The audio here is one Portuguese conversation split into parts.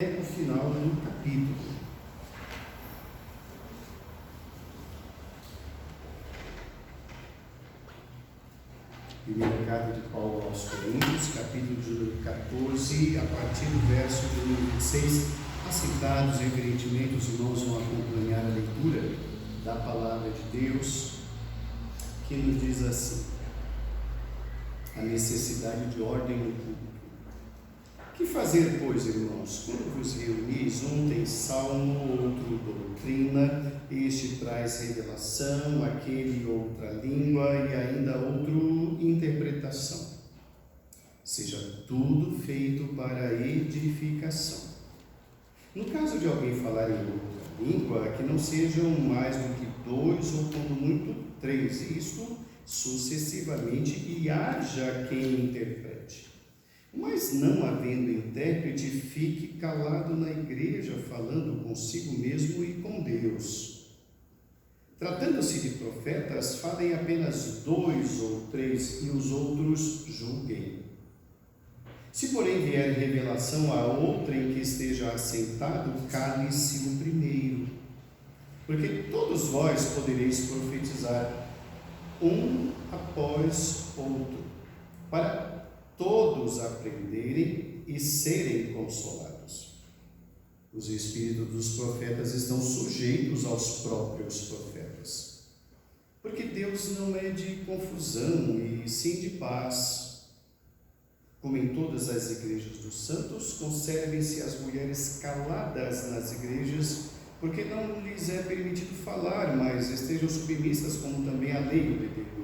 o final do capítulo. Primeira carta de Paulo aos Coríntios, capítulo de número 14, a partir do verso de número 26, assentados reverentemente, os irmãos vão acompanhar a leitura da palavra de Deus, que nos diz assim: a necessidade de ordem no culto. Que fazer, pois, irmãos? Quando vos reunis, um tem salmo, outro doutrina, este traz revelação, aquele outra língua e ainda outro interpretação. Seja tudo feito para edificação. No caso de alguém falar em outra língua, que não sejam mais do que 2 ou quando muito 3, isto sucessivamente, e haja quem interprete. Mas não havendo intérprete, fique calado na igreja, falando consigo mesmo e com Deus. Tratando-se de profetas, falem apenas 2 ou 3 e os outros julguem. Se porém vier revelação a outrem que esteja assentado, cale-se o primeiro. Porque todos vós podereis profetizar, um após outro, para todos aprenderem e serem consolados. Os espíritos dos profetas estão sujeitos aos próprios profetas, porque Deus não é de confusão e sim de paz. Como em todas as igrejas dos santos, conservem-se as mulheres caladas nas igrejas, porque não lhes é permitido falar, mas estejam submissas, como também a lei o determina.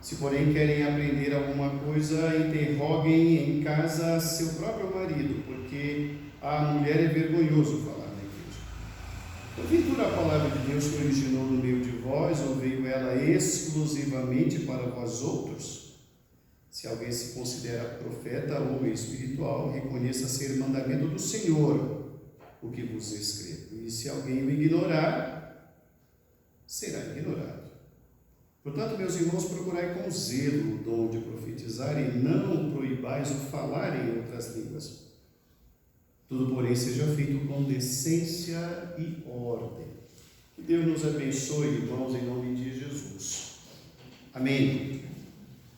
Se, porém, querem aprender alguma coisa, interroguem em casa seu próprio marido, porque a mulher é vergonhoso falar na igreja. Porventura a palavra de Deus que originou no meio de vós, ou veio ela exclusivamente para vós outros? Se alguém se considera profeta ou espiritual, reconheça ser mandamento do Senhor o que vos escrevo. E se alguém o ignorar, será ignorado. Portanto, meus irmãos, procurai com zelo o dom de profetizar e não proibais o falar em outras línguas. Tudo, porém, seja feito com decência e ordem. Que Deus nos abençoe, irmãos, em nome de Jesus. Amém.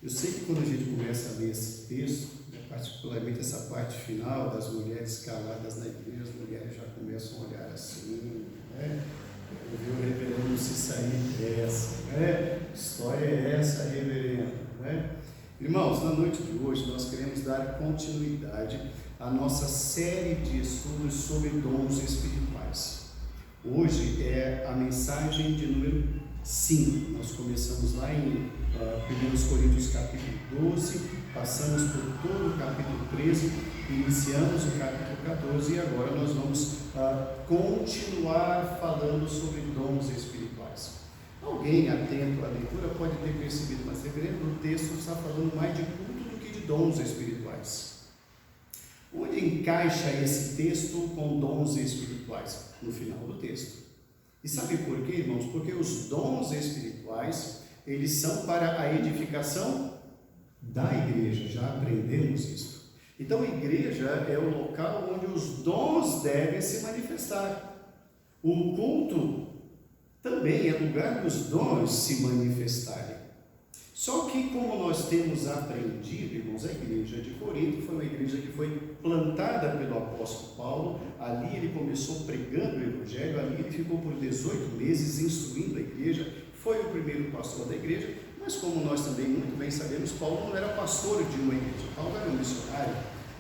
Eu sei que quando a gente começa a ler esse texto, particularmente essa parte final das mulheres caladas na igreja, as mulheres já começam a olhar assim, né? Eu vi o reverendo se sair dessa, né? Que história é essa, reverendo, né? Irmãos, na noite de hoje nós queremos dar continuidade à nossa série de estudos sobre dons espirituais. Hoje é a mensagem de número 5. Nós começamos lá em 1 Coríntios capítulo 12, passamos por todo o capítulo 13, iniciamos o capítulo 14 e agora nós vamos continuar falando sobre dons espirituais. Alguém atento à leitura pode ter percebido, mas reverendo, o texto está falando mais de culto do que de dons espirituais. Onde encaixa esse texto com dons espirituais? No final do texto. E sabe por quê, irmãos? Porque os dons espirituais, eles são para a edificação da igreja, já aprendemos isso. Então a igreja é o local onde os dons devem se manifestar. O culto também é lugar dos dons se manifestarem. Só que, como nós temos aprendido, irmãos, a igreja de Corinto foi uma igreja que foi plantada pelo apóstolo Paulo. Ali ele começou pregando o evangelho, ali ele ficou por 18 meses instruindo a igreja, foi o primeiro pastor da igreja. Mas como nós também muito bem sabemos, Paulo não era pastor de uma igreja, Paulo era um missionário.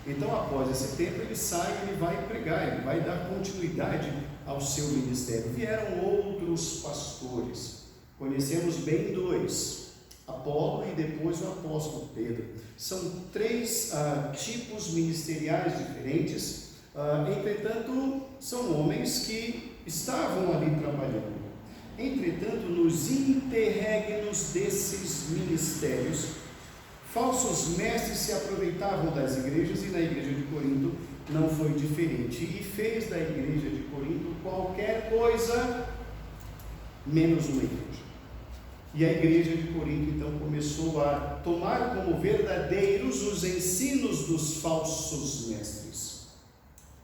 Então, após esse tempo, ele sai, ele vai pregar, ele vai dar continuidade ao seu ministério. Vieram outros pastores, conhecemos bem 2, Apolo e depois o apóstolo Pedro. São 3 tipos ministeriais diferentes, entretanto, são homens que estavam ali trabalhando. Entretanto, nos interregnos desses ministérios, falsos mestres se aproveitavam das igrejas, e na igreja de Corinto não foi diferente, e fez da igreja de Corinto qualquer coisa menos uma igreja. E a igreja de Corinto então começou a tomar como verdadeiros os ensinos dos falsos mestres.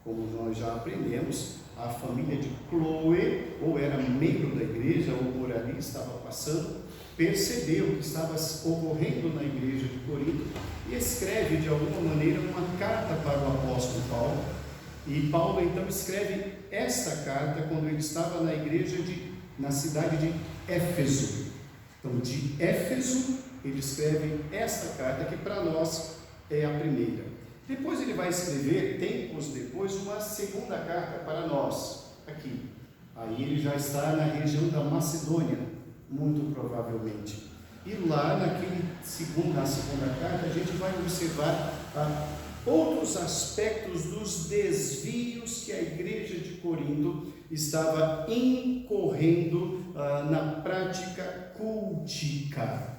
Como nós já aprendemos, a família de Cloé, ou era membro da igreja, ou por ali estava passando, percebeu o que estava ocorrendo na igreja de Corinto e escreve de alguma maneira uma carta para o apóstolo Paulo. E Paulo então escreve esta carta quando ele estava na igreja na cidade de Éfeso. Então, de Éfeso, ele escreve esta carta que para nós é a primeira. Depois ele vai escrever, tempos depois, uma segunda carta para nós, aqui. Aí ele já está na região da Macedônia, muito provavelmente. E lá na segunda carta, a gente vai observar outros aspectos dos desvios que a igreja de Corinto estava incorrendo na prática cultica.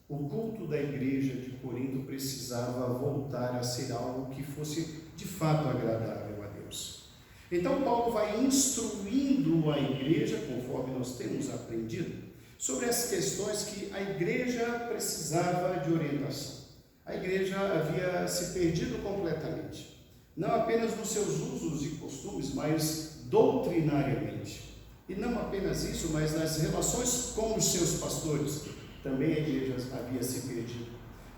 O culto da igreja de Corinto precisava voltar a ser algo que fosse de fato agradável a Deus. Então Paulo vai instruindo a igreja, conforme nós temos aprendido, sobre as questões que a igreja precisava de orientação. A igreja havia se perdido completamente, não apenas nos seus usos e costumes, mas doutrinariamente. E não apenas isso, mas nas relações com os seus pastores, também a igreja havia se perdido.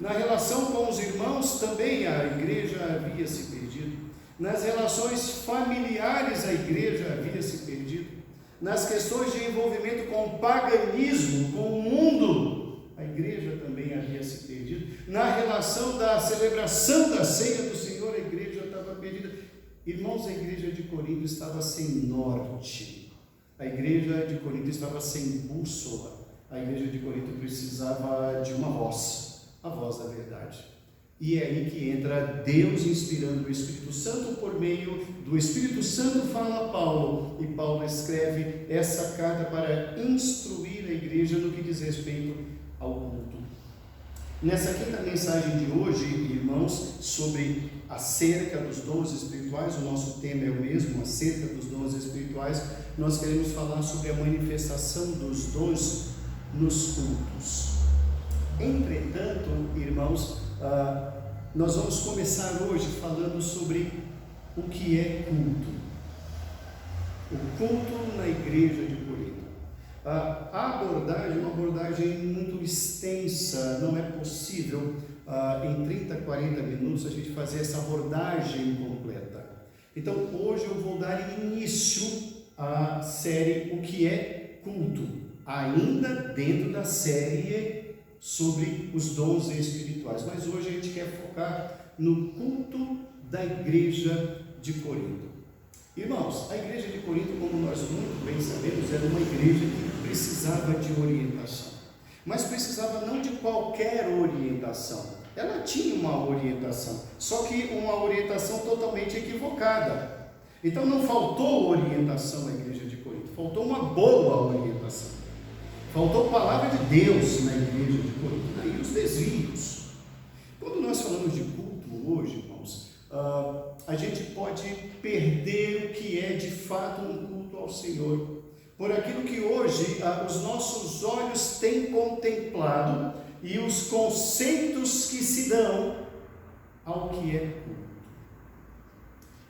Na relação com os irmãos, também a igreja havia se perdido. Nas relações familiares, a igreja havia se perdido. Nas questões de envolvimento com o paganismo, com o mundo, a igreja também havia se perdido. Na relação da celebração da ceia do Senhor, a igreja estava perdida. Irmãos, a igreja de Corinto estava sem norte. A igreja de Corinto estava sem bússola. A igreja de Corinto precisava de uma voz, a voz da verdade. E é aí que entra Deus inspirando o Espírito Santo. Por meio do Espírito Santo fala Paulo, e Paulo escreve essa carta para instruir a igreja no que diz respeito ao culto. Nessa quinta mensagem de hoje, irmãos, sobre acerca dos dons espirituais, o nosso tema é o mesmo, acerca dos dons espirituais, nós queremos falar sobre a manifestação dos dons nos cultos. Entretanto, irmãos, nós vamos começar hoje falando sobre o que é culto. O culto na igreja de Corinto. A abordagem, uma abordagem muito extensa, não é possível em 30, 40 minutos a gente fazer essa abordagem completa. Então hoje eu vou dar início à série O que é culto, ainda dentro da série sobre os dons espirituais, mas hoje a gente quer focar no culto da igreja de Corinto. Irmãos, a igreja de Corinto, como nós muito bem sabemos, era uma igreja que precisava de orientação, mas precisava não de qualquer orientação. Ela tinha uma orientação, só que uma orientação totalmente equivocada. Então não faltou orientação à igreja de Corinto, faltou uma boa orientação. Faltou palavra de Deus na igreja de Corinto, daí os desvios. Quando nós falamos de culto hoje, irmãos, a gente pode perder o que é de fato um culto ao Senhor, por aquilo que hoje os nossos olhos têm contemplado e os conceitos que se dão ao que é culto.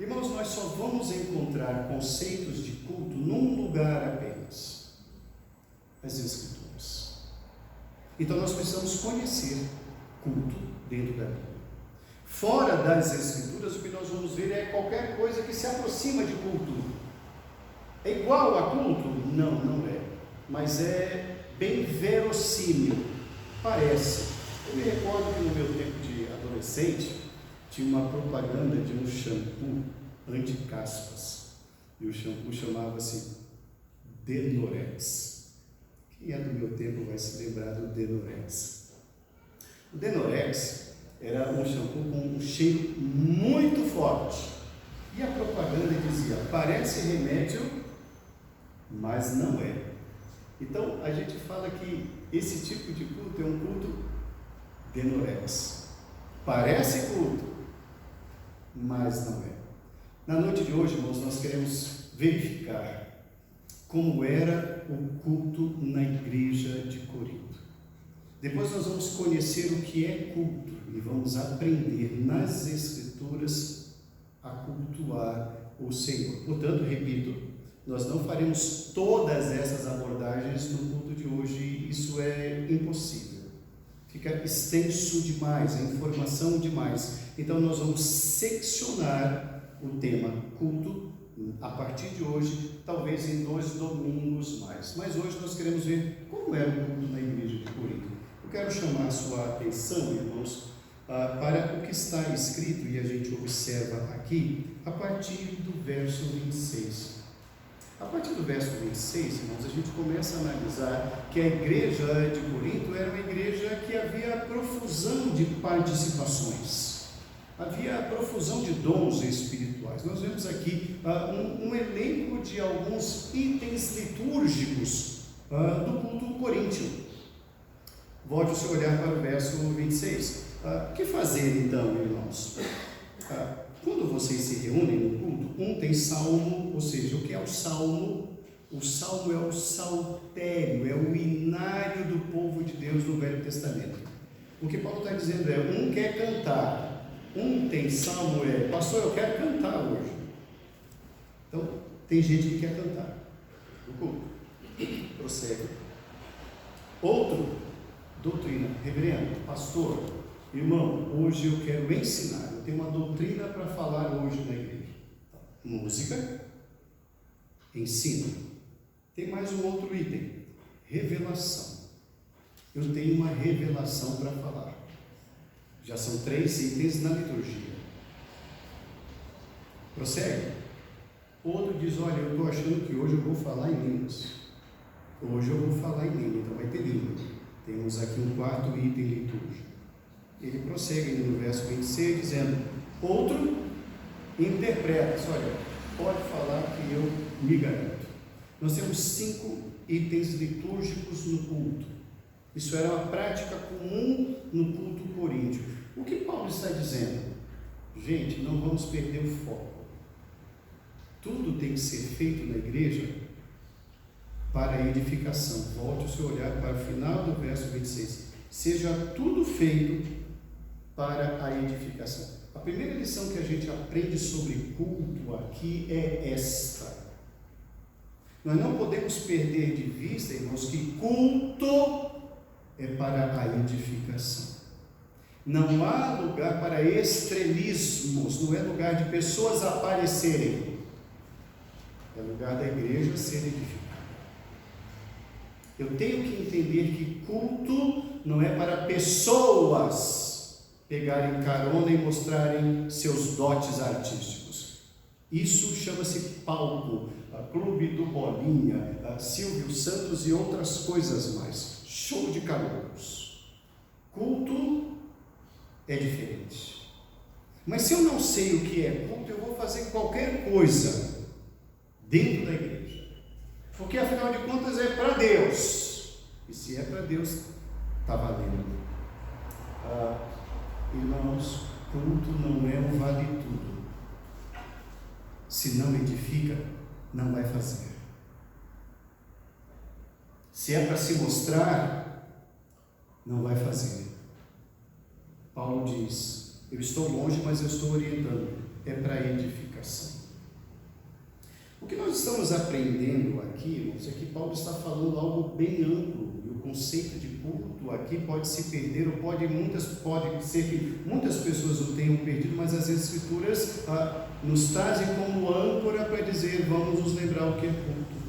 Irmãos, nós só vamos encontrar conceitos de culto num lugar apenas: as Escrituras. Então nós precisamos conhecer culto dentro da Bíblia. Fora das Escrituras, o que nós vamos ver é qualquer coisa que se aproxima de culto. É igual a culto? Não, não é. Mas é bem verossímil. Parece. Eu me recordo que no meu tempo de adolescente tinha uma propaganda de um shampoo anti-caspas. E o shampoo chamava-se Denorex. Quem é do meu tempo vai se lembrar do Denorex. O Denorex era um shampoo com um cheiro muito forte. E a propaganda dizia: parece remédio, mas não é. Então a gente fala que esse tipo de culto é um culto Denorex. Parece culto, mas não é. Na noite de hoje, irmãos, nós queremos verificar como era o culto na igreja de Corinto. Depois nós vamos conhecer o que é culto e vamos aprender nas Escrituras a a cultuar o Senhor. Portanto, repito, nós não faremos todas essas abordagens no culto de hoje, isso é impossível. Fica extenso demais, a informação demais. Então nós vamos seccionar o tema culto a partir de hoje, talvez em 2 domingos mais. Mas hoje nós queremos ver como era o culto na igreja de Corinto. Eu quero chamar a sua atenção, irmãos, para o que está escrito, e a gente observa aqui, a partir do verso 26. A partir do verso 26, irmãos, a gente começa a analisar que a igreja de Corinto era uma igreja que havia profusão de participações, havia profusão de dons espirituais. Nós vemos aqui um elenco de alguns itens litúrgicos do culto coríntio. Volte o seu olhar para o verso 26. O que fazer então, irmãos? Quando vocês se reúnem no culto, tem salmo, ou seja, o que é o salmo? O salmo é o saltério, é o inário do povo de Deus no Velho Testamento. O que Paulo está dizendo é, quer cantar, tem salmo, pastor, eu quero cantar hoje. Então, tem gente que quer cantar no culto. Prossegue. Outro, doutrina, reverendo, pastor, irmão, hoje eu quero ensinar, eu tenho uma doutrina para falar hoje na igreja. Música, ensino. Tem mais um outro item, revelação. Eu tenho uma revelação para falar. Já são 3 itens na liturgia. Prossegue. Outro diz, olha, eu estou achando que hoje eu vou falar em línguas. Hoje eu vou falar em língua, então vai ter língua. Temos aqui um 4º item litúrgico. Ele prossegue no verso 26, dizendo, outro interpreta. Olha, pode falar que eu me garanto. Nós temos 5 itens litúrgicos no culto. Isso era uma prática comum no culto coríntio. O que Paulo está dizendo? Gente, não vamos perder o foco. Tudo tem que ser feito na igreja para a edificação. Volte o seu olhar para o final do verso 26. Seja tudo feito para a edificação. A primeira lição que a gente aprende sobre culto aqui é esta. Nós não podemos perder de vista, irmãos, que culto é para a edificação. Não há lugar para estrelismos, não é lugar de pessoas aparecerem. É lugar da igreja ser edificada. Eu tenho que entender que culto não é para pessoas pegarem carona e mostrarem seus dotes artísticos. Isso chama-se palco, Clube do Bolinha, Silvio Santos e outras coisas mais. Show de calouros. Culto é diferente. Mas se eu não sei o que é culto, eu vou fazer qualquer coisa dentro da igreja. Porque afinal de contas é para Deus. E se é para Deus, está valendo. Irmãos, culto não é um vale tudo. Se não edifica, não vai fazer. Se é para se mostrar, não vai fazer. Paulo diz, eu estou longe, mas eu estou orientando. É para edificação. O que nós estamos aprendendo aqui, irmãos, é que Paulo está falando algo bem amplo. E o conceito de culto aqui pode se perder, ou pode ser que muitas pessoas o tenham perdido, mas as Escrituras nos trazem como âncora para dizer, vamos nos lembrar o que é culto.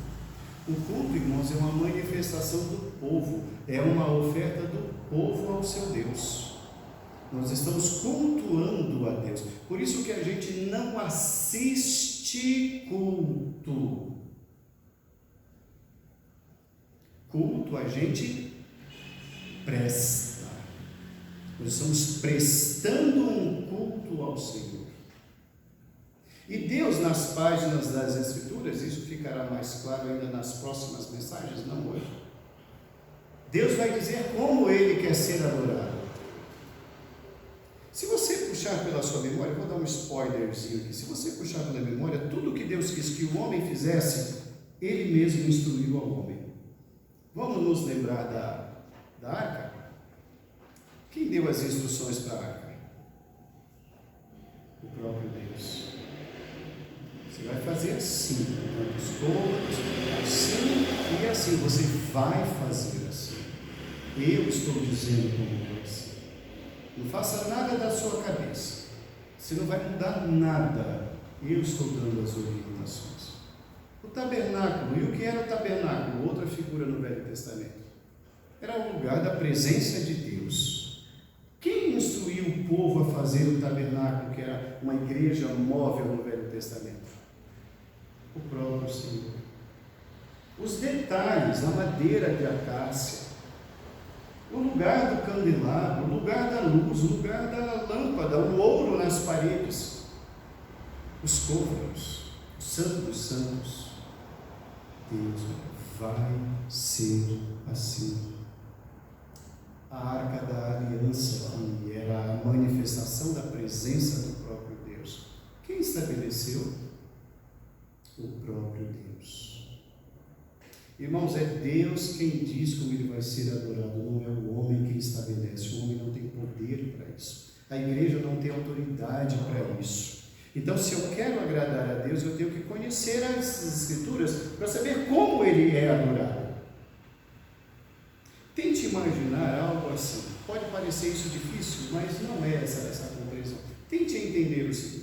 O culto, irmãos, é uma manifestação do povo, é uma oferta do povo ao seu Deus. Nós estamos cultuando a Deus. Por isso que a gente não assiste culto. Culto a gente presta. Nós estamos prestando um culto ao Senhor. E Deus, nas páginas das Escrituras, isso ficará mais claro ainda nas próximas mensagens, não hoje. Deus vai dizer como Ele quer ser adorado. Se você puxar pela sua memória, vou dar um spoilerzinho aqui. Se você puxar pela memória, tudo que Deus quis que o homem fizesse, Ele mesmo instruiu ao homem. Vamos nos lembrar da arca? Quem deu as instruções para a arca? O próprio Deus. Você vai fazer assim, tantos côvados, assim e assim. Você vai fazer assim. Eu estou dizendo como vai ser. Não faça nada da sua cabeça. Você não vai mudar nada. Eu estou dando as orientações. O tabernáculo. E o que era o tabernáculo? Outra figura no Velho Testamento. Era o lugar da presença de Deus. Quem instruiu o povo a fazer o tabernáculo, que era uma igreja móvel no Velho Testamento? O próprio Senhor. Os detalhes, a madeira de acácia, o lugar do candelabro, o lugar da luz, o lugar da lâmpada, o ouro nas paredes, os côvados, o santo dos santos. Deus vai ser assim. A arca da aliança, que era a manifestação da presença do próprio Deus. Quem estabeleceu? O próprio Deus. Irmãos, é Deus quem diz como ele vai ser adorado, não é o homem quem estabelece. O homem não tem poder para isso. A igreja não tem autoridade para isso. Então, se eu quero agradar a Deus, eu tenho que conhecer as Escrituras para saber como ele é adorado. Tente imaginar algo assim. Pode parecer isso difícil, mas não é essa compreensão. Tente entender o seguinte.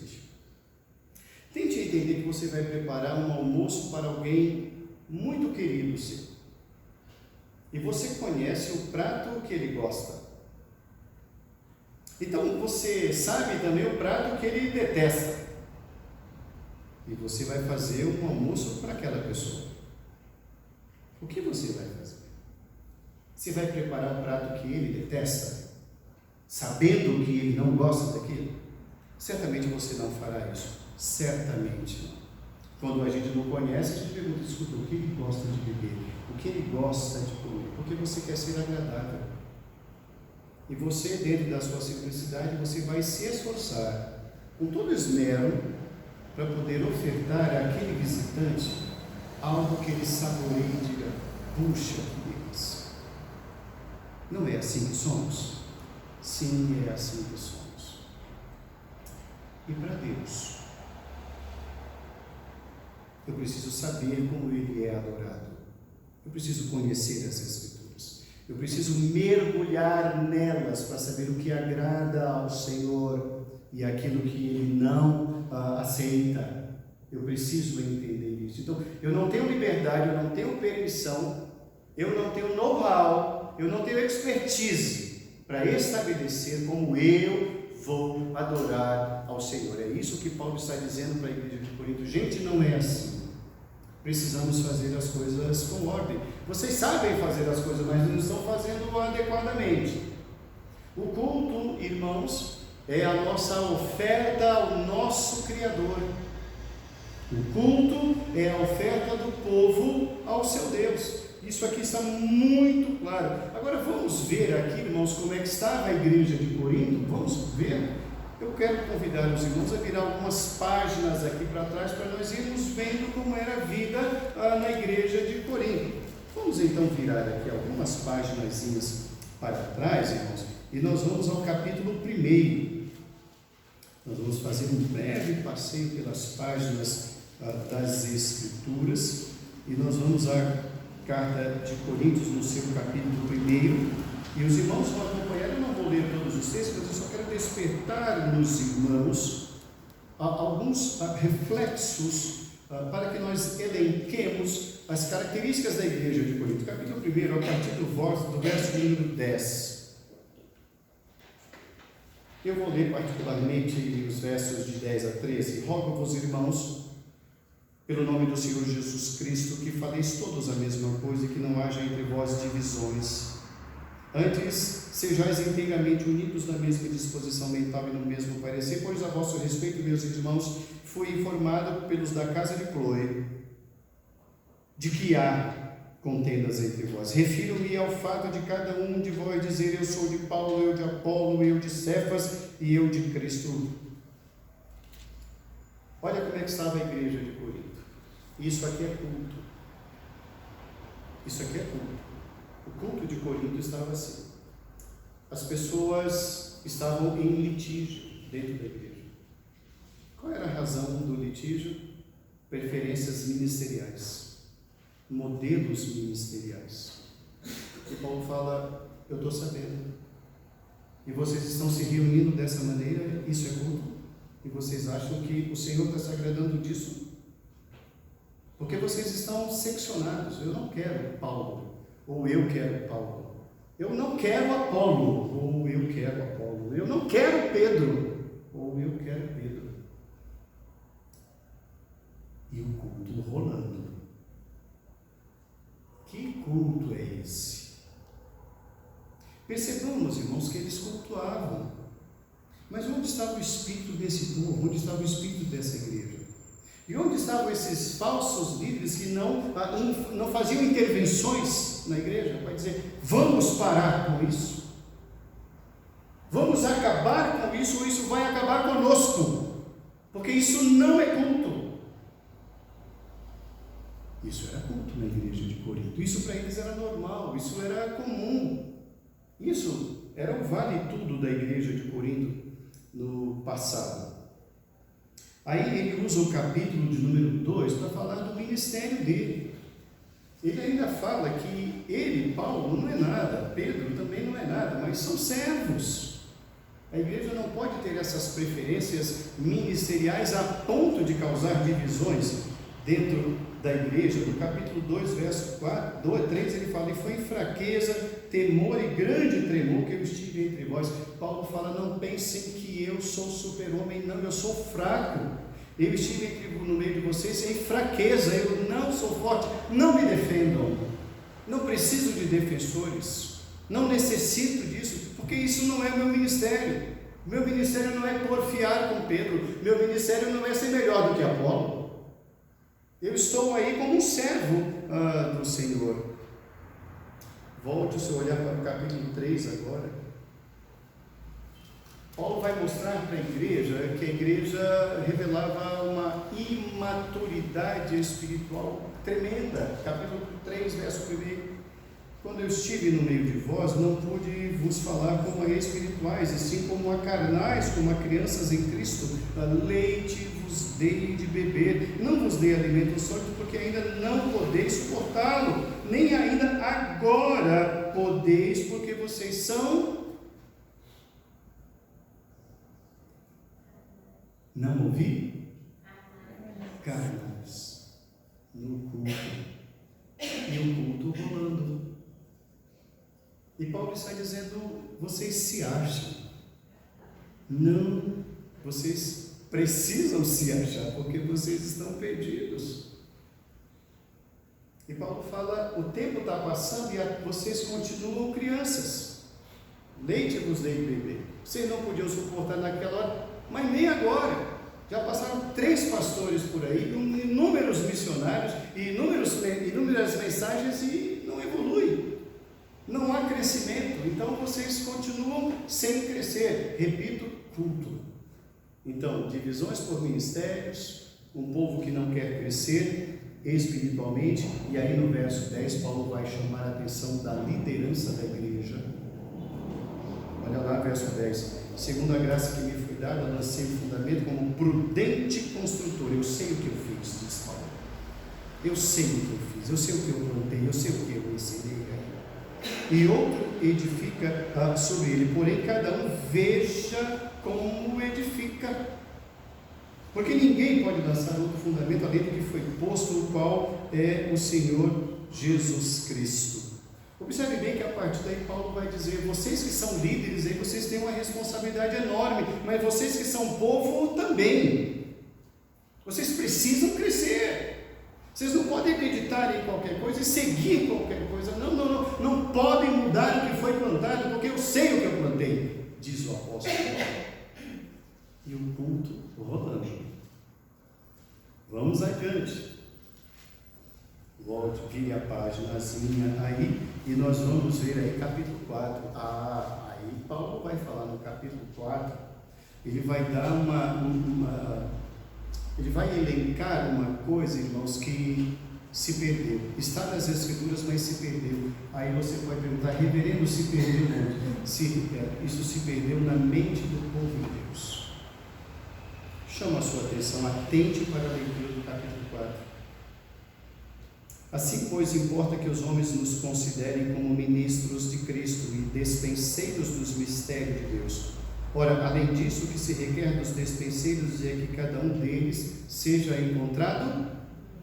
Tente entender que você vai preparar um almoço para alguém muito querido seu. E você conhece o prato que ele gosta. Então você sabe também o prato que ele detesta. E você vai fazer um almoço para aquela pessoa. O que você vai fazer? Você vai preparar o prato que ele detesta, sabendo que ele não gosta daquilo? Certamente você não fará isso. Certamente não. Quando a gente não conhece, a gente pergunta, escuta, o que ele gosta de beber? O que ele gosta de comer? Porque você quer ser agradável. E você, dentro da sua simplicidade, você vai se esforçar com todo esmero para poder ofertar àquele visitante algo que ele saboreie e diga, puxa, que delícia. Não é assim que somos? Sim, é assim que somos. E para Deus, eu preciso saber como ele é adorado. Eu preciso conhecer as Escrituras. Eu preciso mergulhar nelas para saber o que agrada ao Senhor e aquilo que ele não aceita. Eu preciso entender isso. Então, eu não tenho liberdade, eu não tenho permissão, eu não tenho know-how, eu não tenho expertise para estabelecer como eu vou adorar ao Senhor. É isso que Paulo está dizendo para a igreja de Corinto. Gente, não é assim. Precisamos fazer as coisas com ordem. Vocês sabem fazer as coisas, mas não estão fazendo adequadamente. O culto, irmãos, é a nossa oferta ao nosso Criador. O culto é a oferta do povo ao seu Deus. Isso aqui está muito claro. Agora vamos ver aqui, irmãos, como é que estava a igreja de Corinto. Vamos ver. Eu quero convidar os irmãos a virar algumas páginas aqui para trás para nós irmos vendo como era a vida na igreja de Corinto. Vamos então virar aqui algumas páginas para trás, irmãos, e nós vamos ao capítulo 1. Nós vamos fazer um breve passeio pelas páginas das Escrituras e nós vamos à carta de Coríntios no seu capítulo 1. E os irmãos vão acompanhar, eu não vou ler todos os textos, mas eu só quero despertar nos irmãos alguns reflexos para que nós elenquemos as características da igreja de Corinto. Capítulo 1, a partir do verso número 10. Eu vou ler particularmente os versos de 10 a 13. Rogo-vos, irmãos, pelo nome do Senhor Jesus Cristo, que faleis todos a mesma coisa e que não haja entre vós divisões. Antes, sejais inteiramente unidos na mesma disposição mental e no mesmo parecer, pois a vosso respeito, meus irmãos, fui informado pelos da casa de Cloe, de que há contendas entre vós. Refiro-me ao fato de cada um de vós dizer, eu sou de Paulo, eu de Apolo, eu de Cefas e eu de Cristo. Olha como é que estava a igreja de Corinto. Isso aqui é culto. Isso aqui é culto. O culto de Corinto estava assim. As pessoas estavam em litígio dentro da igreja. Qual era a razão do litígio? preferências ministeriais, modelos ministeriais. E Paulo fala, eu estou sabendo, e vocês estão se reunindo dessa maneira, isso é culto, e vocês acham que o Senhor está se agradando disso? Porque vocês estão seccionados. Eu não quero Paulo, ou eu quero Paulo. Eu não quero Apolo, ou eu quero Apolo. Eu não quero Pedro, ou eu quero Pedro. E o culto rolando. Que culto é esse? Percebamos, irmãos, que eles cultuavam. Mas onde estava o espírito desse povo? Onde estava o espírito dessa igreja? E onde estavam esses falsos líderes que não faziam intervenções na igreja para dizer, vamos parar com isso? Vamos acabar com isso, ou isso vai acabar conosco? Porque isso não é culto. Isso era culto na igreja de Corinto. Isso para eles era normal, isso era comum. Isso era o vale tudo da igreja de Corinto no passado. Aí ele usa o capítulo de número 2 para falar do ministério dele. Ele ainda fala que ele, Paulo, não é nada, Pedro também não é nada, mas são servos. A igreja não pode ter essas preferências ministeriais a ponto de causar divisões dentro da igreja. No capítulo 2, verso 3, ele fala, e foi em fraqueza, temor e grande tremor que eu estive entre vós. Paulo fala, não pensem que eu sou super-homem, não, eu sou fraco. Eu estive no meio de vocês em fraqueza, eu não sou forte. Não me defendam, não preciso de defensores, não necessito disso, porque isso não é o meu ministério. Meu ministério não é porfiar com Pedro, meu ministério não é ser melhor do que Apolo. Eu estou aí como um servo do Senhor. Volte o seu olhar para o capítulo 3 agora. Paulo vai mostrar para a igreja que a igreja revelava uma imaturidade espiritual tremenda. Capítulo 3, verso 1. Quando eu estive no meio de vós, não pude vos falar como a espirituais, e sim como a carnais, como a crianças em Cristo. Leite vos dei de beber, não vos dei alimento sólido, porque ainda não podeis suportá-lo, nem ainda agora podeis, porque vocês são... Não ouvi? Carnais. No culto. E o culto rolando. E Paulo está dizendo, vocês se acham. Não, vocês precisam se achar, porque vocês estão perdidos. E Paulo fala, o tempo está passando e vocês continuam crianças. Leite vos dei de beber. Vocês não podiam suportar naquela hora, mas nem agora. Já passaram 3 pastores por aí, inúmeros missionários, inúmeras mensagens e não evolui. Não há crescimento. Então vocês continuam sem crescer. Repito, culto. Então, divisões por ministérios, um povo que não quer crescer espiritualmente. E aí no verso 10, Paulo vai chamar a atenção da liderança da igreja. Olha lá, verso 10. Segundo a graça que me foi dada, lancei o fundamento como prudente construtor. Eu sei o que eu fiz, diz Paulo. Eu sei o que eu fiz, eu sei o que eu plantei, eu sei o que eu ensinei. E outro edifica sobre ele, porém cada um veja como edifica. Porque ninguém pode lançar outro fundamento além do que foi posto, o qual é o Senhor Jesus Cristo. Observe bem que a partir daí Paulo vai dizer, vocês que são líderes, aí vocês têm uma responsabilidade enorme, mas vocês que são povo também. Vocês precisam crescer. Vocês não podem acreditar em qualquer coisa e seguir qualquer coisa. Não podem mudar o que foi plantado, porque eu sei o que eu plantei, diz o apóstolo Paulo. E o culto rolando. Vamos adiante. Volte, vire a páginazinha aí e nós vamos ver aí capítulo 4. Aí Paulo vai falar no capítulo 4, ele vai dar ele vai elencar uma coisa, irmãos, que se perdeu. Está nas Escrituras, mas se perdeu. Aí você pode perguntar, reverendo, se perdeu onde? Isso se perdeu na mente do povo de Deus. Chama a sua atenção, atente para a leitura do capítulo 4. Assim, pois, importa que os homens nos considerem como ministros de Cristo e despenseiros dos mistérios de Deus. Ora, além disso, o que se requer dos despenseiros é que cada um deles seja encontrado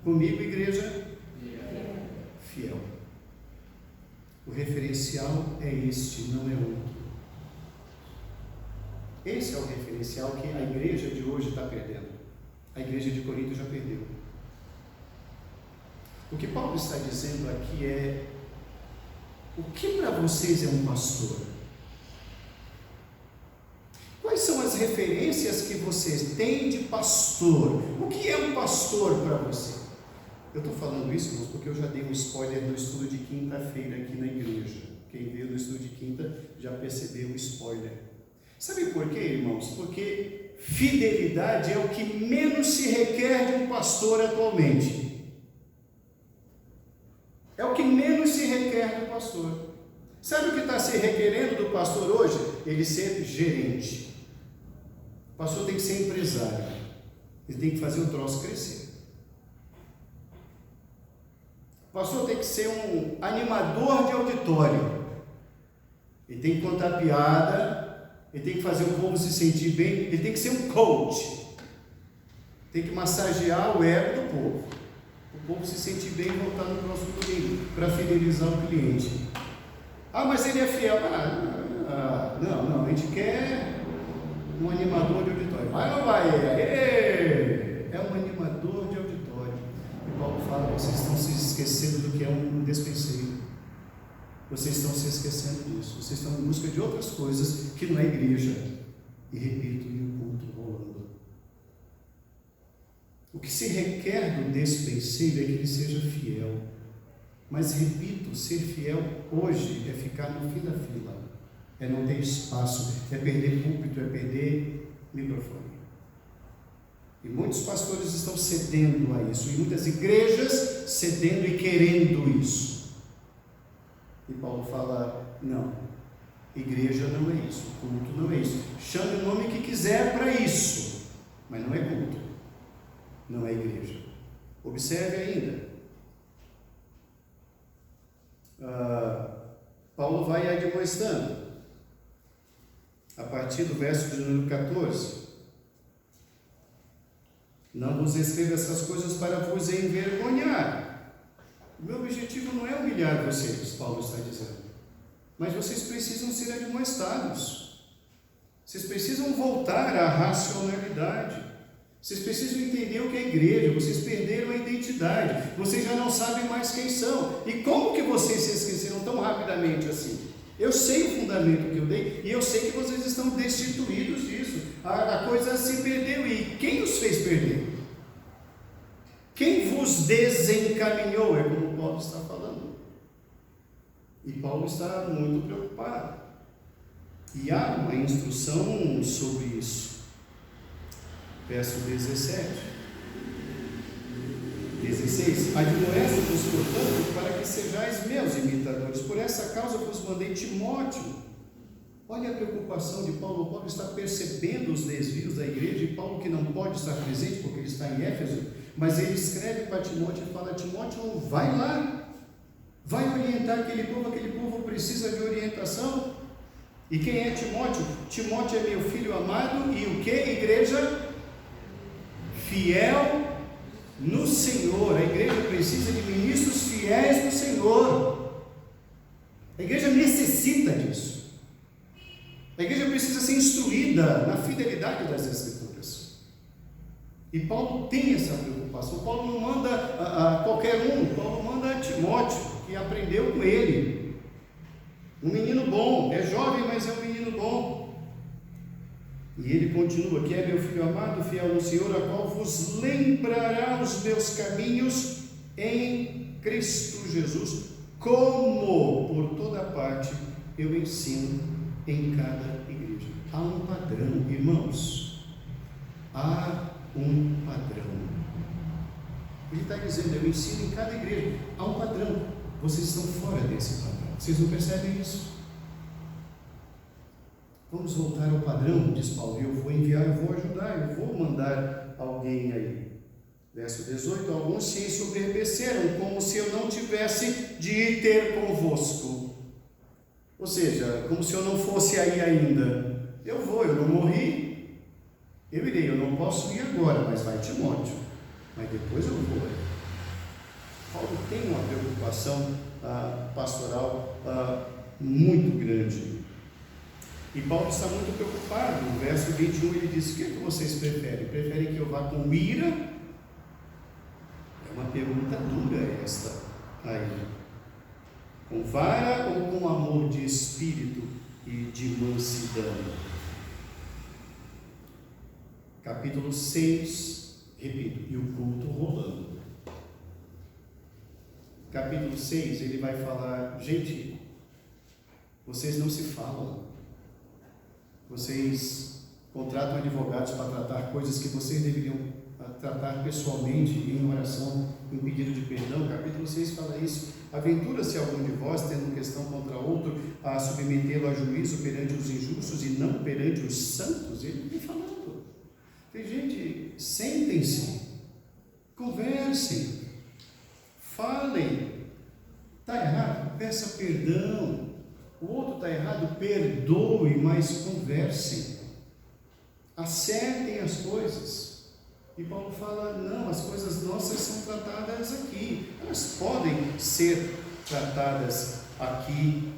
comigo, igreja, fiel. O referencial é este, não é outro. Esse é o referencial que a igreja de hoje está perdendo. A igreja de Corinto já perdeu. O que Paulo está dizendo aqui é: o que para vocês é um pastor? Quais são as referências que vocês têm de pastor? O que é um pastor para você? Eu estou falando isso, irmãos, porque eu já dei um spoiler no estudo de quinta-feira aqui na igreja. Quem veio do estudo de quinta já percebeu o spoiler. Sabe por quê, irmãos? Porque fidelidade é o que menos se requer de um pastor atualmente. É o que menos se requer do pastor. Sabe o que está se requerendo do pastor hoje? Ele ser gerente. O pastor tem que ser empresário. Ele tem que fazer o troço crescer. O pastor tem que ser um animador de auditório. Ele tem que contar piada. Ele tem que fazer o povo se sentir bem. Ele tem que ser um coach. Tem que massagear o ego do povo. O povo se sentir bem e voltar no próximo domingo para fidelizar o cliente. Ah, mas ele é fiel. Não, a gente quer um animador de auditório. Vai ou não vai? É um animador de auditório. E Paulo fala: vocês estão se esquecendo do que é um despenseiro. Vocês estão se esquecendo disso. Vocês estão em busca de outras coisas que não é igreja. E repito, e o culto rolando. O que se requer do despenseiro é que ele seja fiel. Mas repito, ser fiel hoje é ficar no fim da fila, é não ter espaço, é perder púlpito, é perder microfone. E muitos pastores estão cedendo a isso, e muitas igrejas cedendo e querendo isso. E Paulo fala: não, igreja não é isso, culto não é isso. Chame o nome que quiser para isso, mas não é culto, não é igreja. Observe ainda. Paulo vai admoestando a partir do verso de número 14: não vos escrevo essas coisas para vos envergonhar. O meu objetivo não é humilhar vocês, Paulo está dizendo, mas vocês precisam ser admoestados, vocês precisam voltar à racionalidade. Vocês precisam entender o que é igreja. Vocês perderam a identidade. Vocês já não sabem mais quem são. E como que vocês se esqueceram tão rapidamente assim? Eu sei o fundamento que eu dei e eu sei que vocês estão destituídos disso. A coisa se perdeu. E quem os fez perder? Quem vos desencaminhou? É como Paulo está falando. E Paulo está muito preocupado. E há uma instrução sobre isso. Verso 16: admoesta-vos, portanto, para que sejais meus imitadores. Por essa causa vos mandei Timóteo. Olha a preocupação de Paulo. Paulo está percebendo os desvios da igreja, e Paulo, que não pode estar presente porque ele está em Éfeso, mas ele escreve para Timóteo e fala: Timóteo, vai lá, vai orientar aquele povo precisa de orientação. E quem é Timóteo? Timóteo é meu filho amado, e o que, igreja? Fiel no Senhor. A igreja precisa de ministros fiéis no Senhor. A igreja necessita disso. A igreja precisa ser instruída na fidelidade das Escrituras. E Paulo tem essa preocupação. Paulo não manda a qualquer um. Paulo manda a Timóteo, que aprendeu com ele. Um menino bom, é jovem, mas é um menino bom. E ele continua: que é meu filho amado, fiel no Senhor, a qual vos lembrará os meus caminhos em Cristo Jesus, como por toda parte eu ensino em cada igreja. Há um padrão, irmãos. Há um padrão. Ele está dizendo: eu ensino em cada igreja. Há um padrão. Vocês estão fora desse padrão. Vocês não percebem isso? Vamos voltar ao padrão, diz Paulo. Eu vou enviar, eu vou ajudar, eu vou mandar alguém aí. Verso 18: alguns se ensoberbeceram, como se eu não tivesse de ir ter convosco. Ou seja, como se eu não fosse aí ainda. Eu vou, eu não morri, eu irei, eu não posso ir agora, mas vai Timóteo, mas depois eu vou. Paulo tem uma preocupação pastoral muito grande. E Paulo está muito preocupado. No verso 21 ele diz: o que vocês preferem? Preferem que eu vá com ira? É uma pergunta dura esta aí. Com vara ou com amor de espírito e de mansidão? Capítulo 6, repito, e o culto rolando. Capítulo 6, ele vai falar: gente, vocês não se falam. Vocês contratam advogados para tratar coisas que vocês deveriam tratar pessoalmente, em oração, em pedido de perdão. Capítulo 6 fala isso. Aventura-se algum de vós, tendo questão contra outro, a submetê-lo a juízo perante os injustos e não perante os santos? Ele vem falando. Tem gente, sentem-se, conversem, falem. Está errado? Peça perdão. O outro está errado? Perdoe, mas conversem. Acertem as coisas. E Paulo fala: não, as coisas nossas são tratadas aqui. Elas podem ser tratadas aqui.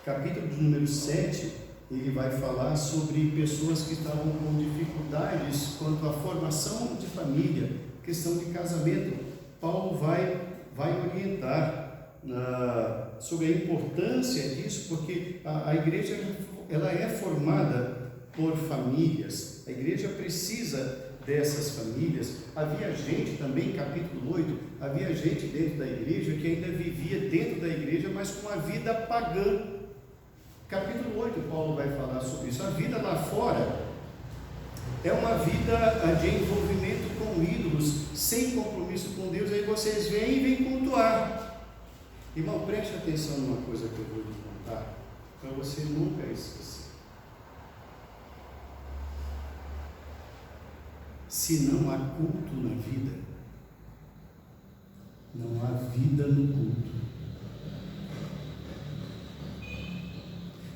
Capítulo de número 7, ele vai falar sobre pessoas que estavam com dificuldades quanto à formação de família, questão de casamento. Paulo vai orientar sobre a importância disso, porque a igreja ela é formada por famílias. A igreja precisa dessas famílias. Havia gente também, capítulo 8, havia gente dentro da igreja que ainda vivia dentro da igreja, mas com a vida pagã. Capítulo 8, Paulo vai falar sobre isso. A vida lá fora é uma vida de envolvimento com ídolos, sem compromisso com Deus. Aí vocês vêm e vêm cultuar. Irmão, preste atenção numa coisa que eu vou lhe contar, para você nunca esquecer. Se não há culto na vida, não há vida no culto.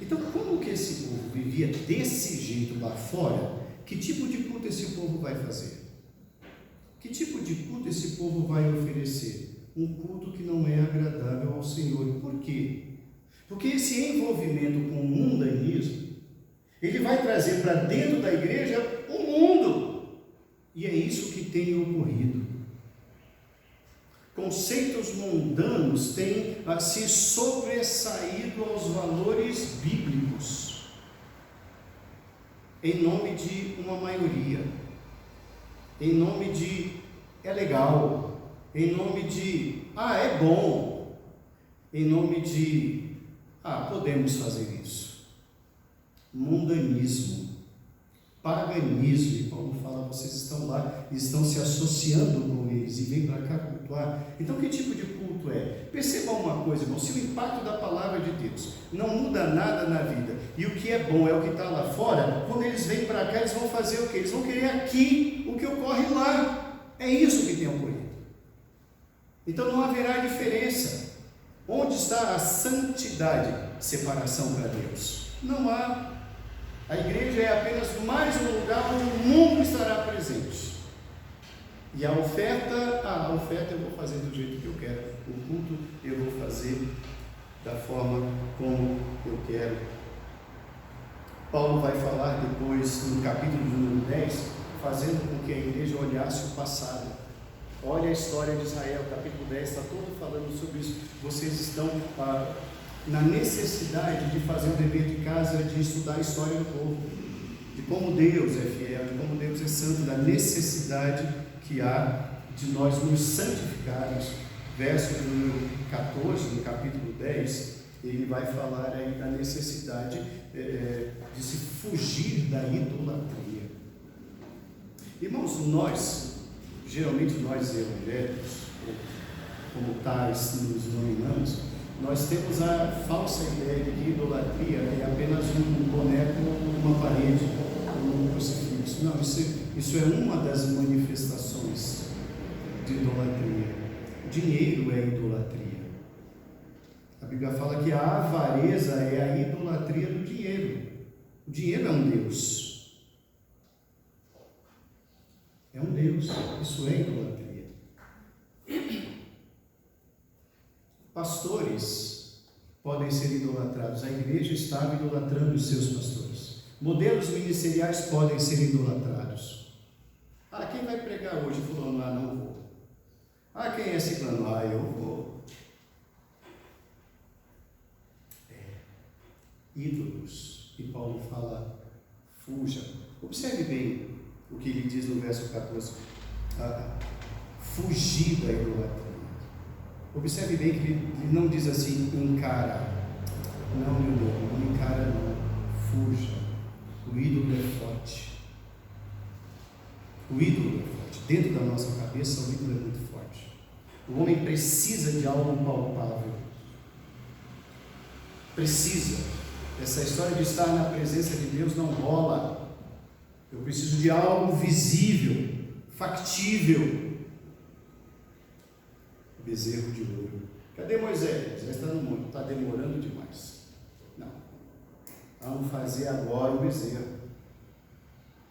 Então, como que esse povo vivia desse jeito lá fora? Que tipo de culto esse povo vai fazer? Que tipo de culto esse povo vai oferecer? Um culto que não é agradável ao Senhor. Por quê? Porque esse envolvimento com o mundanismo, ele vai trazer para dentro da igreja o mundo. E é isso que tem ocorrido. Conceitos mundanos têm se sobressaído aos valores bíblicos, em nome de uma maioria, em nome de é legal, em nome de é bom, em nome de podemos fazer isso. Mundanismo, paganismo. E Paulo fala: vocês estão lá, estão se associando com eles e vêm para cá cultuar. Então, que tipo de culto é? Perceba uma coisa, irmão: se o impacto da palavra de Deus não muda nada na vida, e o que é bom é o que está lá fora, quando eles vêm para cá, eles vão fazer o quê? Eles vão querer aqui o que ocorre lá. É isso que tem ocorrido. Então não haverá diferença. Onde está a santidade? Separação para Deus. Não há. A igreja é apenas mais um lugar onde o mundo estará presente. E a oferta eu vou fazer do jeito que eu quero. O culto eu vou fazer da forma como eu quero. Paulo vai falar depois, no capítulo número 10, fazendo com que a igreja olhasse o passado. Olha a história de Israel, capítulo 10, está todo falando sobre isso. Vocês estão na necessidade de fazer o dever de casa, de estudar a história do povo, de como Deus é fiel, de como Deus é santo, da necessidade que há de nós nos santificarmos. Verso número 14, no capítulo 10, ele vai falar aí da necessidade de se fugir da idolatria. Irmãos, geralmente nós evangélicos, como tais nos denominamos, nós temos a falsa ideia de que idolatria é apenas um boneco numa parede, ou um crucifixo. isso. Não, isso é uma das manifestações de idolatria. Dinheiro é idolatria. A Bíblia fala que a avareza é a idolatria do dinheiro. O dinheiro é um Deus. É um Deus. Isso é idolatria. Pastores podem ser idolatrados. A igreja estava idolatrando os seus pastores. Modelos ministeriais podem ser idolatrados. Ah, quem vai pregar hoje? Fulano, ah, não vou. Ah, quem é ciclano? Ah, eu vou. Ídolos. E Paulo fala, fuja. Observe bem o que ele diz no verso 14. Fugir da idolatria. Observe bem que ele não diz assim, encara. Não, meu irmão, não encara não. Fuja. O ídolo é forte. O ídolo é forte. Dentro da nossa cabeça, o ídolo é muito forte. O homem precisa de algo palpável. Precisa. Essa história de estar na presença de Deus não rola. Eu preciso de algo visível, factível. Bezerro de ouro. Cadê Moisés? Moisés está no monte, está demorando demais. Não. Vamos fazer agora o bezerro.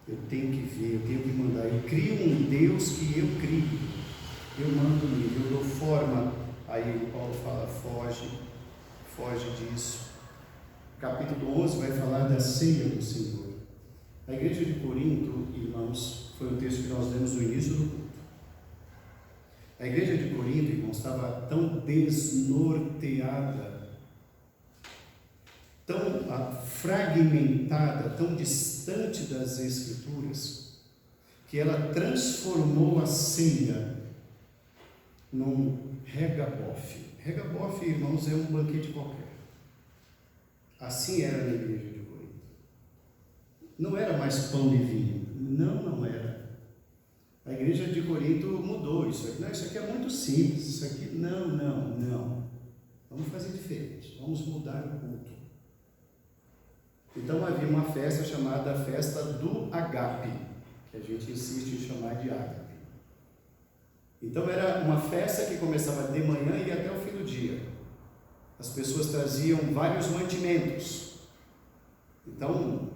Eu tenho que ver, eu tenho que mandar. Eu crio um Deus que eu crio. Eu mando nele, eu dou forma. Aí Paulo fala, foge disso. Capítulo 11 vai falar da ceia do Senhor. A igreja de Corinto, irmãos, foi o texto que nós lemos no início do culto. A igreja de Corinto, irmãos, estava tão desnorteada, tão fragmentada, tão distante das Escrituras, que ela transformou a ceia num regabofe. Regabofe, irmãos, é um banquete qualquer. Assim era na igreja de Corinto. Não era mais pão e vinho. Não era. A igreja de Corinto mudou isso aqui. Não, isso aqui é muito simples. Isso aqui, não. Vamos fazer diferente. Vamos mudar o culto. Então havia uma festa chamada festa do Agape, que a gente insiste em chamar de Agape. Então era uma festa que começava de manhã e ia até o fim do dia. As pessoas traziam vários mantimentos. Então,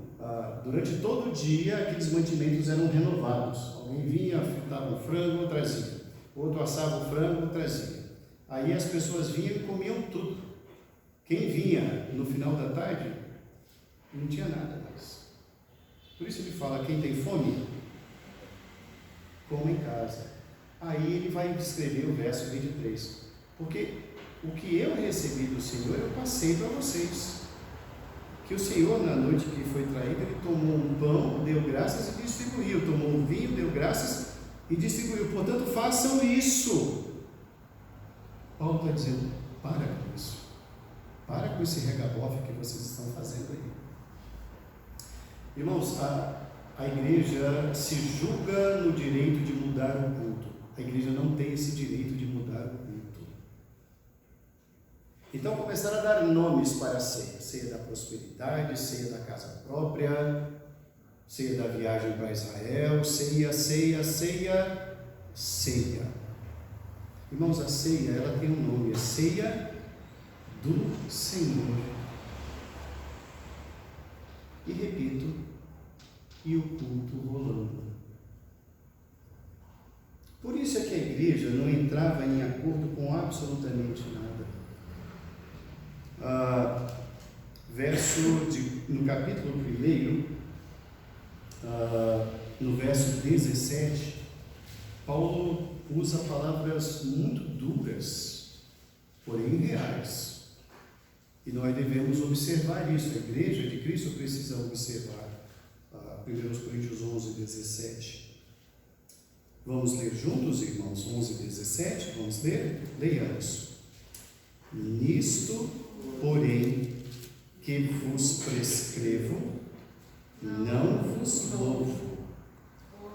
durante todo o dia, aqueles mantimentos eram renovados. Alguém vinha, fritava o frango, trazia. Outro assava o frango, trazia. Aí as pessoas vinham e comiam tudo. Quem vinha no final da tarde, não tinha nada mais. Por isso ele fala, quem tem fome, coma em casa. Aí ele vai descrever o verso 23. Porque o que eu recebi do Senhor, eu passei para vocês. Que o Senhor, na noite que foi traído, ele tomou um pão, deu graças e distribuiu. Tomou um vinho, deu graças e distribuiu. Portanto, façam isso. Paulo está dizendo, para com isso. Para com esse regabofe que vocês estão fazendo aí. Irmãos, a igreja se julga no direito de mudar o culto. A igreja não tem esse direito de mudar o culto. Então começaram a dar nomes para a ceia. Ceia da prosperidade, ceia da casa própria, ceia da viagem para Israel, ceia. Irmãos, a ceia, ela tem um nome, é ceia do Senhor. E repito, e o culto rolando. Por isso é que a igreja não entrava em acordo com absolutamente nada. No capítulo 1, no verso 17, Paulo usa palavras muito duras, porém reais. E nós devemos observar isso. A igreja de Cristo precisa observar. 1 Coríntios 11, 17. Vamos ler juntos, irmãos? 11, 17. Vamos ler? Leiamos. Nisto, porém, que vos prescrevo, não vos louvo,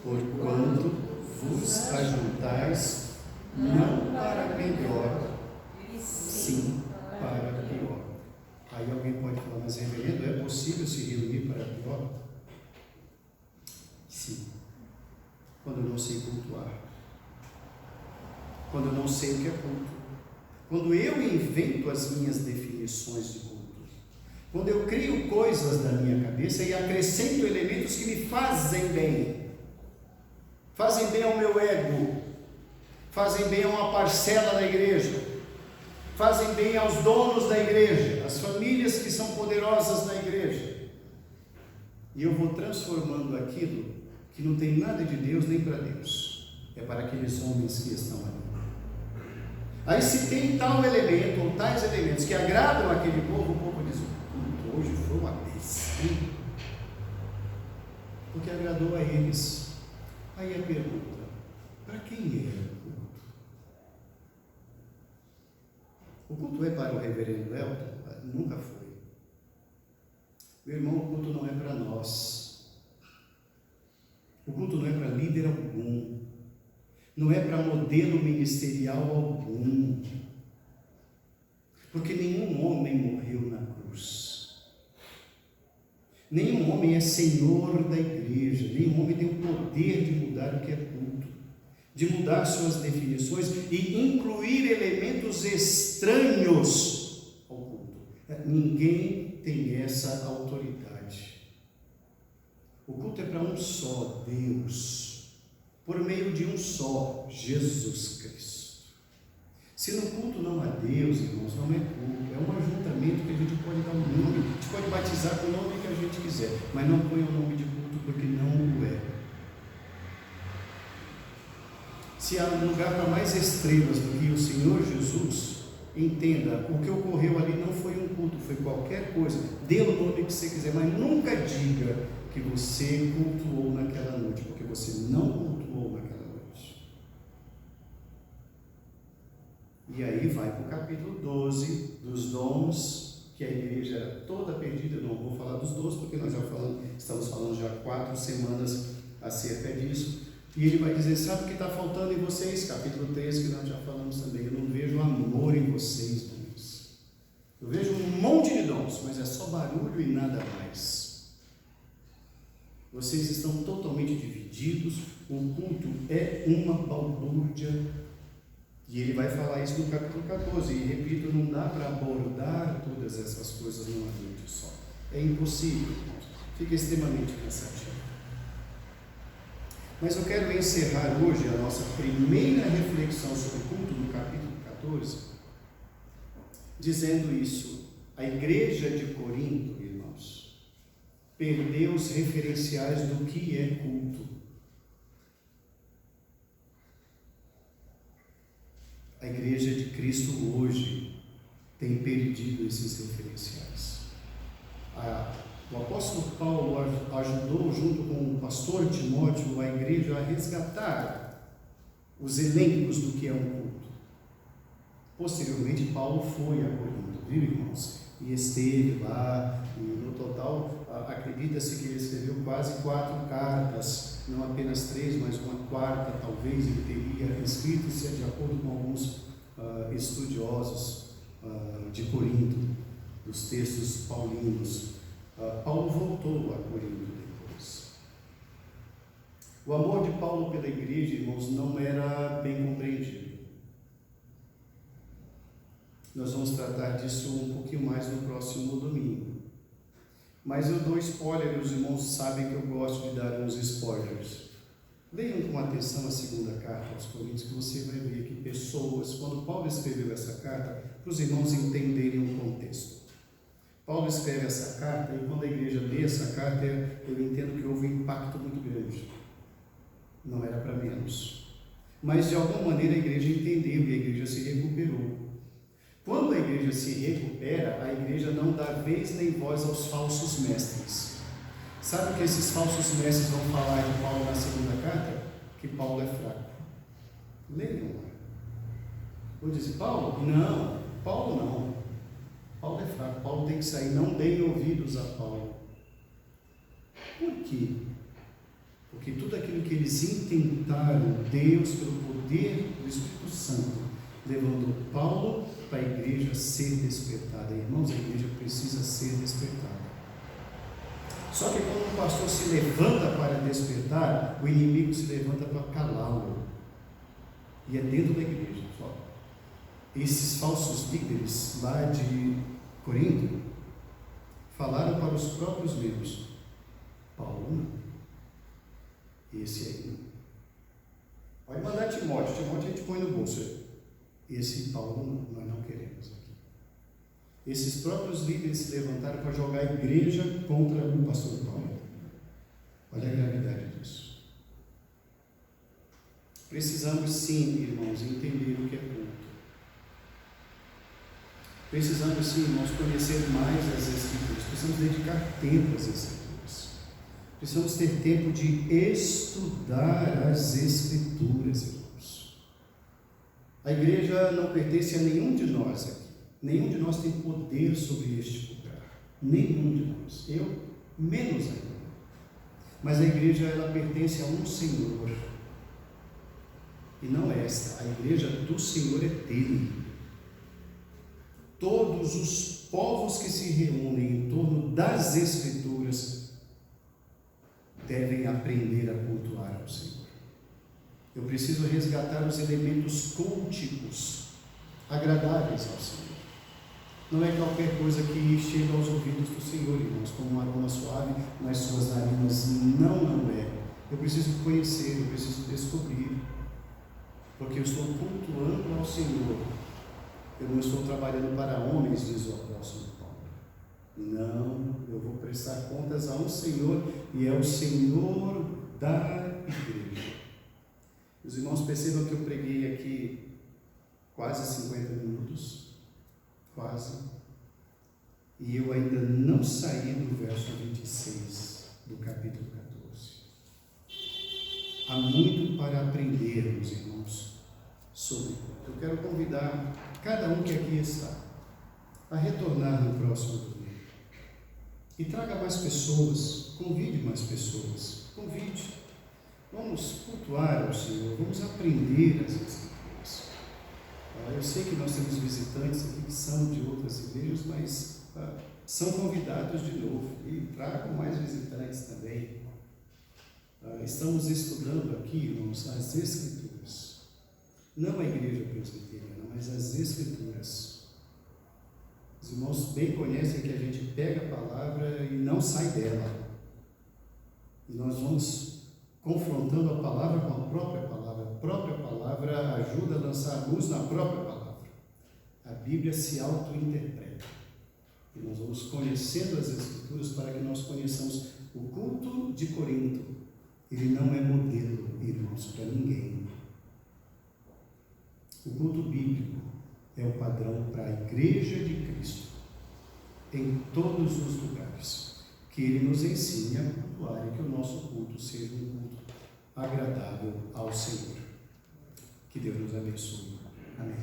porquanto vos ajuntais não para melhor, sim para pior. Aí alguém pode falar, mas reverendo, é possível se reunir para pior? sei cultuar, quando eu não sei o que é culto, quando eu invento as minhas definições de culto, quando eu crio coisas da minha cabeça e acrescento elementos que me fazem bem ao meu ego, fazem bem a uma parcela da igreja, fazem bem aos donos da igreja, às famílias que são poderosas na igreja, e eu vou transformando aquilo que não tem nada de Deus nem para Deus, é para aqueles homens que estão ali. Aí se tem tal elemento ou tais elementos que agradam aquele povo, o povo diz: hoje foi uma benção, porque agradou a eles. Aí a pergunta: para quem era o culto? O culto é para o reverendo Elton? Nunca foi. Meu irmão, o culto não é para nós. O culto não é para líder algum. Não é para modelo ministerial algum. Porque nenhum homem morreu na cruz. Nenhum homem é senhor da igreja. Nenhum homem tem o poder de mudar o que é culto, de mudar suas definições e incluir elementos estranhos ao culto. Ninguém tem essa autoridade. O culto é para um só Deus, por meio de um só, Jesus Cristo. Se no culto não há Deus, irmãos, não é culto, é um ajuntamento que a gente pode dar um nome, a gente pode batizar com o nome que a gente quiser, mas não põe o nome de culto porque não o é. Se há um lugar para mais estrelas do que o Senhor Jesus, entenda, o que ocorreu ali não foi um culto, foi qualquer coisa, dê o nome que você quiser, mas nunca diga que você cultuou naquela noite, porque você não cultuou naquela noite. E aí vai para o capítulo 12 dos dons, que a igreja era toda perdida. Eu não vou falar dos dons, porque nós estamos falando já 4 semanas acerca disso. E ele vai dizer: sabe o que está faltando em vocês? Capítulo 13, que nós já falamos também. Eu não vejo amor em vocês, irmãos. Eu vejo um monte de dons, mas é só barulho e nada mais. Vocês estão totalmente divididos. O culto é uma balbúrdia. E ele vai falar isso no capítulo 14. E repito, não dá para abordar todas essas coisas numa noite só. É impossível, irmãos. Fica extremamente cansativo. Mas eu quero encerrar hoje a nossa primeira reflexão sobre o culto no capítulo 14, dizendo isso: a igreja de Corinto, irmãos, perdeu os referenciais do que é culto. A igreja de Cristo hoje tem perdido esses referenciais. O apóstolo Paulo ajudou, junto com o pastor Timóteo, a igreja a resgatar os elencos do que é um culto. Posteriormente, Paulo foi a Corinto, viu, irmãos? E esteve lá, e no total, acredita-se que ele escreveu quase 4 cartas, não apenas 3, mas uma quarta, talvez, ele teria escrito, de acordo com alguns estudiosos de Corinto, dos textos paulinos. Paulo voltou a Corinto depois. O amor de Paulo pela igreja, irmãos, não era bem compreendido. Nós vamos tratar disso um pouquinho mais no próximo domingo. Mas eu dou spoiler, os irmãos sabem que eu gosto de dar uns spoilers. Leiam com atenção a segunda carta aos Coríntios, que você vai ver que pessoas, quando Paulo escreveu essa carta, para os irmãos entenderem o contexto. Paulo escreve essa carta, e quando a igreja lê essa carta, eu entendo que houve um impacto muito grande. Não era para menos. Mas de alguma maneira a igreja entendeu e a igreja se recuperou. Quando a igreja se recupera, a igreja não dá vez nem voz aos falsos mestres. Sabe o que esses falsos mestres vão falar de Paulo na segunda carta? Que Paulo é fraco. Leiam lá. Vou dizer: Paulo? Não, Paulo não. Paulo é fraco, Paulo tem que sair. Não deem ouvidos a Paulo. Por quê? Porque tudo aquilo que eles intentaram, Deus, pelo poder do Espírito Santo, levando Paulo para a igreja ser despertada. Irmãos, a igreja precisa ser despertada. Só que quando o pastor se levanta para despertar, o inimigo se levanta para calá-lo. E é dentro da igreja, pessoal. Esses falsos líderes lá de Corinto falaram para os próprios membros: Paulo, esse aí, pode mandar Timóteo a gente põe no bolso. Esse Paulo nós não queremos aqui. Esses próprios líderes se levantaram para jogar a igreja contra o pastor Paulo. Olha a gravidade disso. Precisamos sim, irmãos, entender o que é culto. Precisamos sim, irmãos, conhecer mais as Escrituras. Precisamos dedicar tempo às Escrituras. Precisamos ter tempo de estudar as Escrituras, irmãos. A igreja não pertence a nenhum de nós aqui. Nenhum de nós tem poder sobre este lugar. Nenhum de nós. Eu, menos ainda. Mas a igreja, ela pertence a um Senhor. E não esta. A igreja do Senhor é dele. Todos os povos que se reúnem em torno das Escrituras devem aprender a cultuar ao Senhor. Eu preciso resgatar os elementos culticos, agradáveis ao Senhor. Não é qualquer coisa que chega aos ouvidos do Senhor, irmãos, como um aroma suave nas suas narinas. Não é. Eu preciso conhecer, eu preciso descobrir, porque eu estou cultuando ao Senhor. Eu não estou trabalhando para homens, diz o apóstolo Paulo. Não, eu vou prestar contas a um Senhor, e é o Senhor da igreja. Os irmãos percebam que eu preguei aqui quase 50 minutos, quase, e eu ainda não saí do verso 26 do capítulo 14. Há muito para aprendermos, irmãos, sobre culto. Eu quero convidar cada um que aqui está a retornar no próximo domingo. E traga mais pessoas, convide mais pessoas, convide. Vamos cultuar ao Senhor, vamos aprender as Escrituras. Eu sei que nós temos visitantes aqui que são de outras igrejas, mas são convidados de novo, e tragam mais visitantes também. Estamos estudando aqui, irmãos, as Escrituras. Não a igreja presbiteriana, mas as Escrituras. Os irmãos bem conhecem que a gente pega a palavra e não sai dela. E nós vamos confrontando a palavra com a própria palavra. A própria palavra ajuda a lançar luz na própria palavra. A Bíblia se auto-interpreta. E nós vamos conhecendo as Escrituras para que nós conheçamos o culto de Corinto. Ele não é modelo, irmãos, para ninguém. O culto bíblico é o padrão para a igreja de Cristo, em todos os lugares, que Ele nos ensine a cultuar e que o nosso culto seja um culto agradável ao Senhor. Que Deus nos abençoe. Amém.